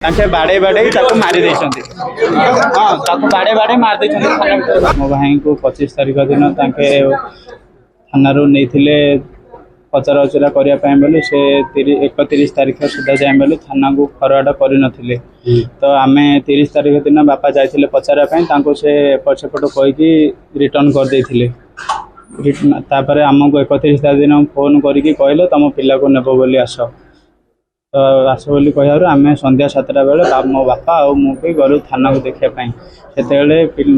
बाड़े बाड़े मारी हाँ बाड़े बाड़े मार मो भाई को 25 तारीख दिन थाना नहीं पचरा उचरा करने से 31 तारीख सुधा जाए बोली थाना को फरवर्ड कर नथिले। तो आम 30 तारीख दिन बापा जाइए पचारापी से एपट सेपट कहीकि रिटर्न कर आमको 31 तारीख दिन फोन करके कहले तुम पिला को नेब बोली आस। तो आस बोली कह आम संध्या 7टा बेले मो बापा और मुझे गलु थाना को देखापी से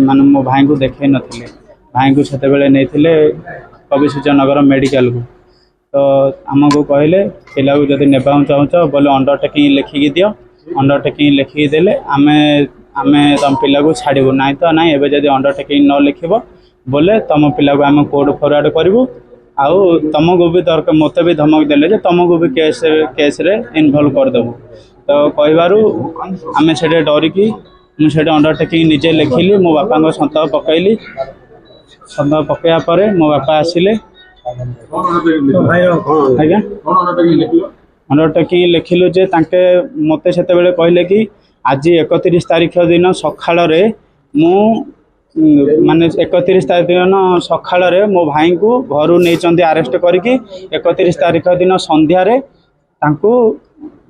माने मो भाई को देखे नथिले। भाई को से नहीं कविसूर्यनगर मेडिकल को। तो आमको कहले पिला को जब नेबा चाहूँ बोले अंडरटेकिंग लिखिकी दियो। अंडरटेकिंग लिखिकी देले आमे तुम पिला को छाड़ू ना तो ना एवं जब अंडरटेकिंग न लिख बोले तुम पिला को आम कोर्ट फरवर्ड करूँ आउ तुमको भी दरकार मत भी धमक देले तुमको भी केस रे इनवल्व करदेबू। तो कहबारू आम से डरिकी मुझे अंडरटेकिंग निजे लिखिली मो बापा को सन्तक पकईली। सन्तक पकड़ा पर मो बापा आसिले आज्ञा अंडरटेकिंग लिखिलु जे मत से कहले कि आज 31 तारीख दिन सकाल मु माने 31 तारीख दिन सकाल मो भाई को घर नहीं आरेस्ट करके 31 तारीख दिन संध्या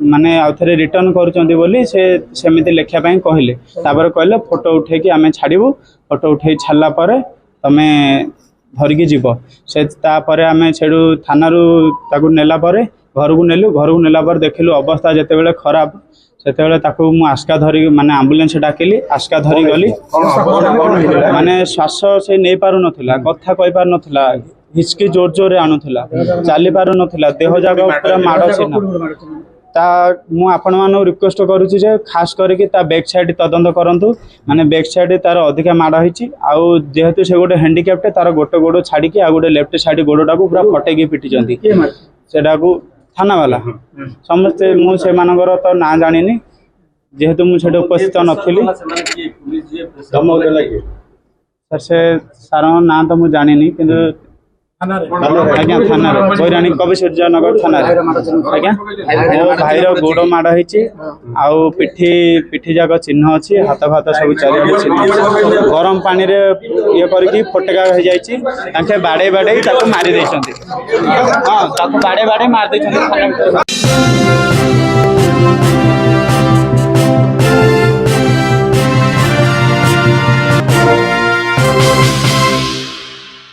माने आउ थे रिटर्न करुँच सेमती लिखापी कहले। कहले फोटो उठे आम छाड़ू फोटो उठे छाड़ा पर तमें धरिकी जीव से आम से थाना नेला घर को नेलु। घर को नेला देखिलु अवस्था जिते खराब से आस्का धरी माने आम्बुलेंस डाकिली आस्का धरी गली माने श्वास से नहीं पार नथिला कथा कहि पार नथिला हिचकी जोर जोर आणुथिला चली पार नथिला देह जाक पूरा माड़ ता मु आपण मानू रिक्वेस्ट करुच्ची जे खास करके ता बैक साइड तदंत करंतु माने बैक साइड तार अधिका माड़ होईची आउ जेहेतु से गोटे हैंडिकैप्ट तार गोटे गोड़ छाड़ी आ गोटे लेफ्ट साइड गोड़टा को पूरा फटेकी पिटिचंती सेटा को थाना वाला समस्ते मुझे तो ना जानी जेहेतु मुझे उपस्थित नथिली सर से सार ना तो मुझे जानी किंतु आज्ञा थाना बैराणी कविसूर्यनगर थाना आज्ञा मो भाईर गोड़ माड़ होती आउ पिठी जाक चिन्ह अच्छी हाथ फात सब चार चिन्ह गरम पानी रे ये करके फोटका हो जाए बाड़े बाड़े मारी हाँ बाड़े बाड़े मार